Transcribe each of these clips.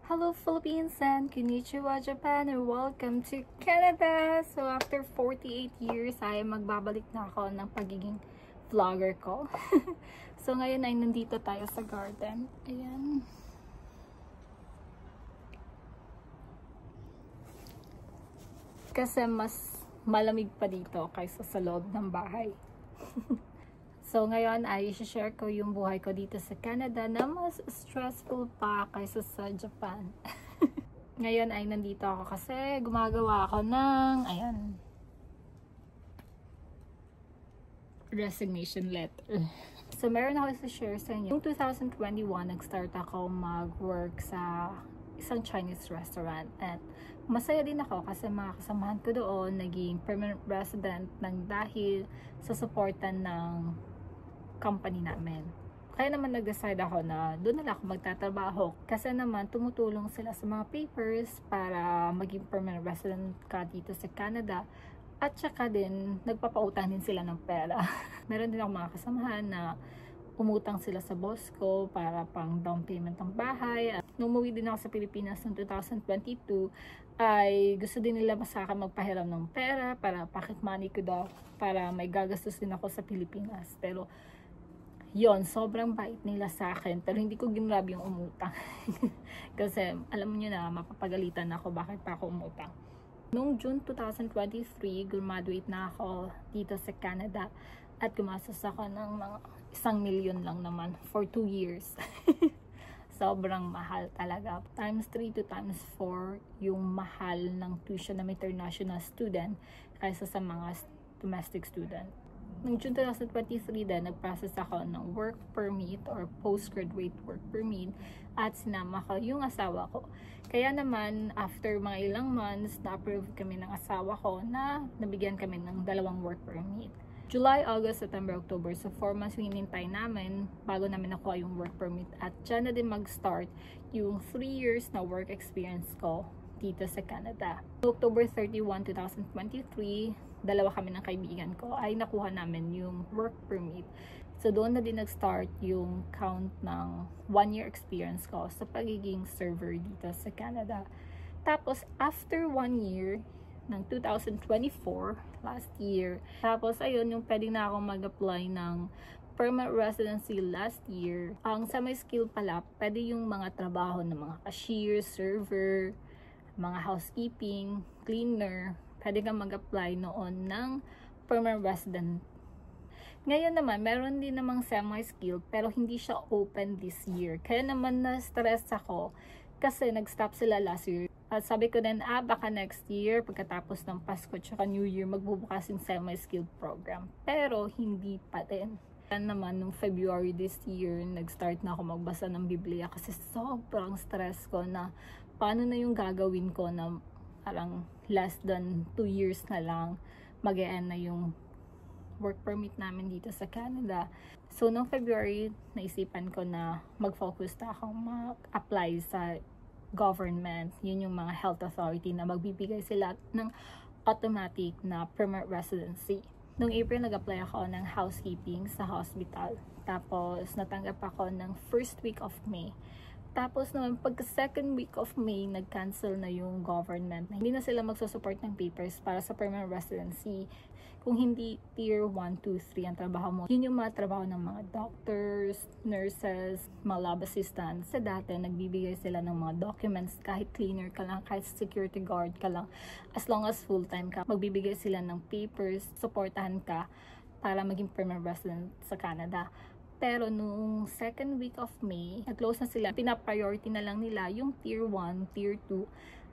Hello Philippines and konnichiwa Japan and welcome to Canada! So after 48 years ay magbabalik na ako ng pagiging vlogger ko. So ngayon ay nandito tayo sa garden. Ayan. Kasi mas malamig pa dito kaysa sa loob ng bahay. So, ngayon ay i-share ko yung buhay ko dito sa Canada na mas stressful pa kaysa sa Japan. Ngayon ay nandito ako kasi gumagawa ako ng, ayan, resignation letter. So, meron ako i-share sa inyo. Noong 2021, nag-start ako mag-work sa isang Chinese restaurant. At masaya din ako kasi mga kasamahan ko doon naging permanent resident ng dahil sa supportan ng company namin. Kaya naman nag-decide ako na doon na lang ako magtatrabaho kasi naman tumutulong sila sa mga papers para maging permanent resident ka dito sa Canada at saka din nagpapautang din sila ng pera. Meron din ako mga kasamahan na umutang sila sa boss ko para pang down payment ng bahay. At nung umuwi din ako sa Pilipinas noong 2022 ay gusto din nila sa akin magpahiram ng pera para pocket money ko daw para may gagastos din ako sa Pilipinas. Pero yon, sobrang bait nila sa akin pero hindi ko ginrab yung umutang. Kasi alam niyo na mapapagalitan ako bakit pa ako umutang. Noong June 2023, graduate na ako dito sa Canada at gumastos ako ng mga 1 million lang naman for 2 years. Sobrang mahal talaga. Times 3 to times 4 yung mahal ng tuition ng international student kaysa sa mga domestic student. Noong June 2023 din, nag-process ako ng work permit or postgraduate work permit at sinama ko yung asawa ko. Kaya naman, after mga ilang months, na-approve kami ng asawa ko na nabigyan kami ng 2 work permit. July, August, September, October. So 4 months hinintay namin bago namin nakuha yung work permit. At dyan na din mag-start yung 3 years na work experience ko dito sa Canada. October 31, 2023, 2 kami ng kaibigan ko ay nakuha namin yung work permit. So doon na din nag-start yung count ng 1 year experience ko sa pagiging server dito sa Canada. Tapos after 1 year ng 2024, last year, tapos ayun yung pwede na akong mag-apply ng permanent residency last year. Ang semi-skill pala, pwede yung mga trabaho ng mga cashier, server, mga housekeeping, cleaner, pwede kang mag-apply noon ng permanent resident. Ngayon naman, meron din namang semi-skill pero hindi siya open this year. Kaya naman na-stress ako kasi nag-stop sila last year. At sabi ko din, baka next year, pagkatapos ng Pasko tsaka New Year, magbubukas yung semi-skill program. Pero hindi pa din. Yan naman, nung February this year, nag-start na ako magbasa ng Biblia kasi sobrang stress ko na paano na yung gagawin ko na parang less than 2 years na lang mag-e-end na yung work permit namin dito sa Canada. So, noong February, naisipan ko na mag-focus na akong mag-apply sa government. Yun yung mga health authority na magbibigay sila ng automatic na permanent residency. Noong April, nag-apply ako ng housekeeping sa hospital. Tapos, natanggap ako ng first week of May. Tapos naman, pagka second week of May, nag-cancel na yung government. Hindi na sila magsusupport ng papers para sa permanent residency. Kung hindi tier 1, 2, 3 ang trabaho mo, yun yung mga trabaho ng mga doctors, nurses, mga lab assistants. Sa dati, nagbibigay sila ng mga documents, kahit cleaner ka lang, kahit security guard ka lang. As long as full-time ka, magbibigay sila ng papers, supportahan ka para maging permanent resident sa Canada. Pero nung second week of May, nag-close na sila. Pina-priority na lang nila yung tier 1, tier 2,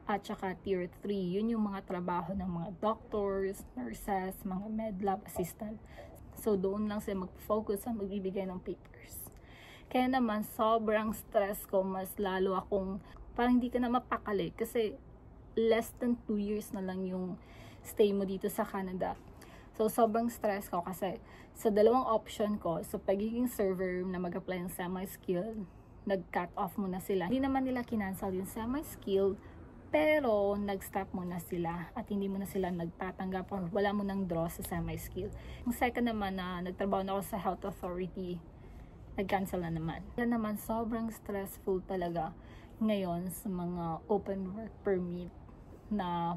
at saka tier 3. Yun yung mga trabaho ng mga doctors, nurses, mga med lab assistant. So doon lang sila mag-focus sa magbibigay ng papers. Kaya naman, sobrang stress ko. Mas lalo akong parang hindi ka na mapakali kasi less than 2 years na lang yung stay mo dito sa Canada. So, sobrang stress ko kasi sa 2 option ko, sa pagiging server na mag-apply ng semi-skill, nag-cut off muna sila. Hindi naman nila kinancel yung semi-skill, pero nag-stop muna sila at hindi muna sila nagtatanggap or wala mo nang draw sa semi-skill. Yung second naman na nagtrabaho na ako sa health authority, nag-cancel na naman. Yan naman, sobrang stressful talaga. ngayon sa mga open work permit na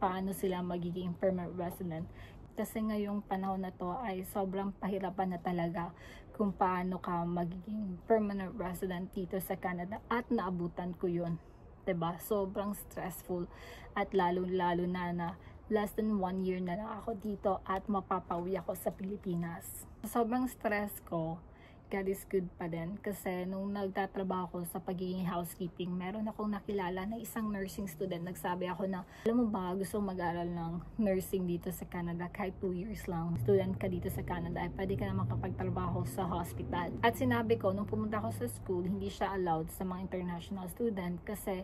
paano sila magiging permanent resident. Kasi ngayong panahon na to ay sobrang pahirapan na talaga kung paano ka magiging permanent resident dito sa Canada, at naabutan ko yun. 'Di ba? Sobrang stressful, at lalo na less than 1 year na lang ako dito at mapapawi ako sa Pilipinas. Sobrang stress ko, God is good pa din, kasi nung nagtatrabaho ko sa pagiging housekeeping, meron akong nakilala na isang nursing student. Nagsabi ako na, alam mo ba, gusto mag-aral ng nursing dito sa Canada, kahit 2 years lang student ka dito sa Canada, ay pwede ka na makapagtrabaho sa hospital. At sinabi ko, nung pumunta ako sa school, hindi siya allowed sa mga international student kasi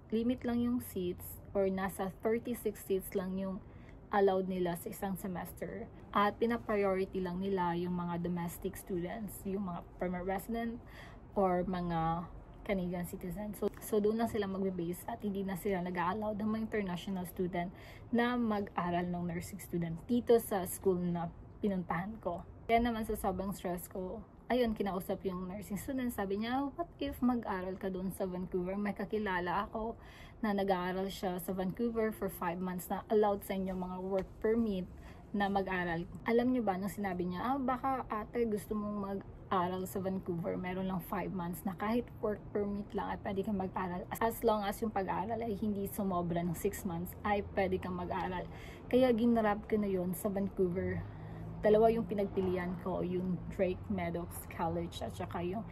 limit lang yung seats, or nasa 36 seats lang yung allowed nila sa isang semester, at pina-priority lang nila yung mga domestic students, yung mga permanent resident or mga Canadian citizens. So doon na sila magbe-base, at hindi na sila nag-a-allow ng mga international student na mag-aral ng nursing student dito sa school na pinuntahan ko. Kaya naman sa sobrang stress ko, ayun, kinausap yung nursing student. Sabi niya, what if mag-aral ka doon sa Vancouver? May kakilala ako na nag-aaral siya sa Vancouver for 5 months na allowed sa inyo mga work permit na mag-aral. Alam niyo ba, nung sinabi niya, baka ate gusto mong mag-aral sa Vancouver, meron lang 5 months na kahit work permit lang ay pwede kang mag-aral. As long as yung pag-aaral ay hindi sumobra ng 6 months, ay pwede kang mag-aral. Kaya ginrab ko na yun sa Vancouver. Dalawa yung pinagpilian ko, yung Drake Meadows College at saka yung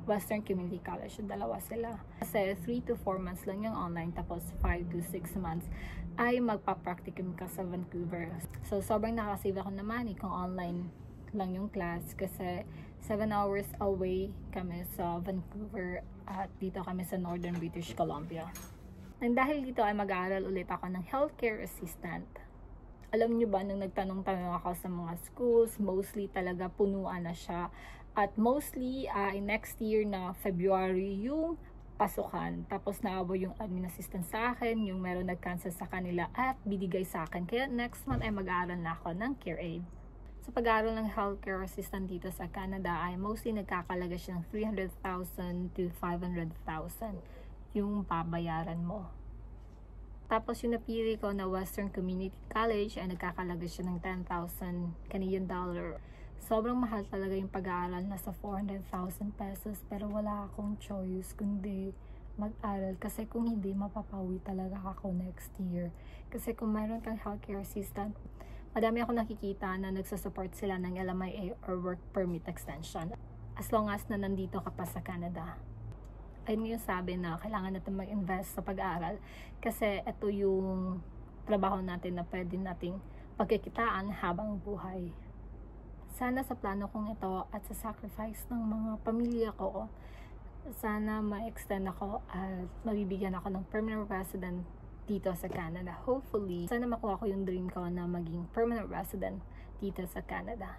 Western Community College. Dalawa sila. Kasi 3 to 4 months lang yung online, tapos 5 to 6 months ay magpa-practicum ka sa Vancouver. So sobrang nakasave ako naman kung online lang yung class, kasi 7 hours away kami sa Vancouver at dito kami sa Northern British Columbia. And dahil dito ay mag-aaral ulit ako ng healthcare assistant. Alam nyo ba, nung nagtanong-tanong ako sa mga schools, mostly talaga punuan na siya. At mostly, next year na February yung pasukan. Tapos naabo yung admin assistant sa akin, yung meron nag-cancel sa kanila at binigay sa akin. Kaya next month ay mag-aaral na ako ng CareAid. Sa pag-aaral ng healthcare assistant dito sa Canada ay mostly nagkakalaga siya ng 300,000 to 500,000 yung babayaran mo. Tapos yung napili ko na Western Community College ay nagkakalaga siya ng 10,000 Canadian dollar. Sobrang mahal talaga yung pag-aaral, nasa 400,000 pesos, pero wala akong choice kundi mag-aral, kasi kung hindi, mapapawi talaga ako next year. Kasi kung mayroon kang healthcare assistant, madami ako nakikita na nagsasupport sila ng LMIA or work permit extension as long as na nandito ka pa sa Canada. Ayun yung sabi na kailangan natin mag-invest sa pag-aaral, kasi ito yung trabaho natin na pwede nating pagkikitaan habang buhay. Sana sa plano kong ito at sa sacrifice ng mga pamilya ko, sana ma-extend ako at mabibigyan ako ng permanent resident dito sa Canada. Hopefully, sana makuha ko yung dream ko na maging permanent resident dito sa Canada.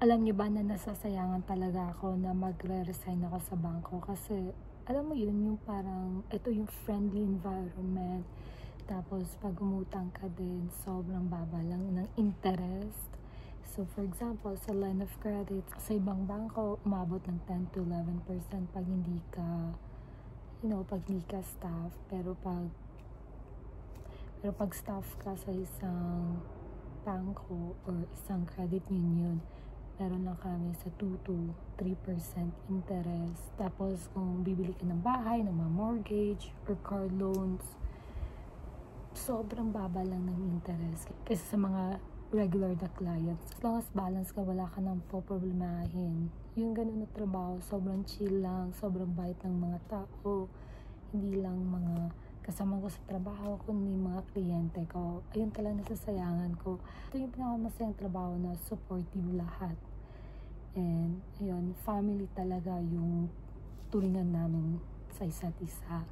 Alam niyo ba na nasasayangan talaga ako na magre-resign ako sa bangko, kasi alam mo yun, yung parang ito yung friendly environment, tapos pag umutang ka din, sobrang baba lang ng interest. So for example, sa line of credit sa ibang bangko, umabot ng 10 to 11% pag hindi ka, pag hindi ka staff. Pero pag staff ka sa isang bangko or isang credit union, meron lang kami sa 2 to 3% interest. Tapos kung bibili ka ng bahay, ng mga mortgage or car loans, sobrang baba lang ng interest kaysa sa mga regular na clients. As long as balance ka, wala ka nang poproblemahin. Yung ganun na trabaho, sobrang chill lang, sobrang bait ng mga tao. Hindi lang mga kasama ko sa trabaho, kundi mga kliyente ko. Ayun talaga nasasayangan ko. Ito yung pinakamasayang trabaho na supportive lahat. And ayun, family talaga yung turingan namin sa isa't isa.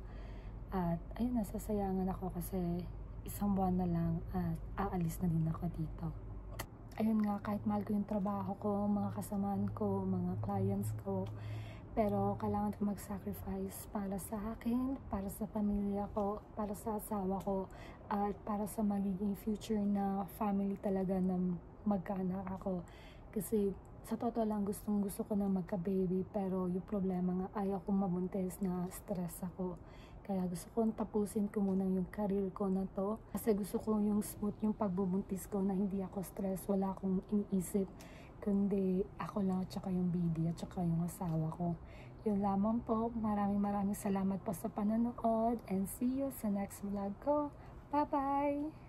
At ayun, nasasayangan ako kasi isang buwan na lang at aalis na din ako dito. Ayun nga, kahit mahal ko yung trabaho ko, mga kasamaan ko, mga clients ko, pero kailangan ko mag-sacrifice para sa akin, para sa pamilya ko, para sa asawa ko, at para sa magiging future na family talaga na magkaanak ako. Kasi Sa totoo lang, gustong gusto ko na magka-baby, pero yung problema nga, ayaw kong mabuntis, na stress ako. Kaya gusto kong tapusin ko muna yung career ko na to. Kasi gusto ko yung smooth yung pagbubuntis ko, na hindi ako stress, wala akong iniisip. Kundi ako lang at saka yung baby at saka yung asawa ko. Yun lamang po. Maraming salamat po sa panonood. And see you sa next vlog ko. Bye-bye!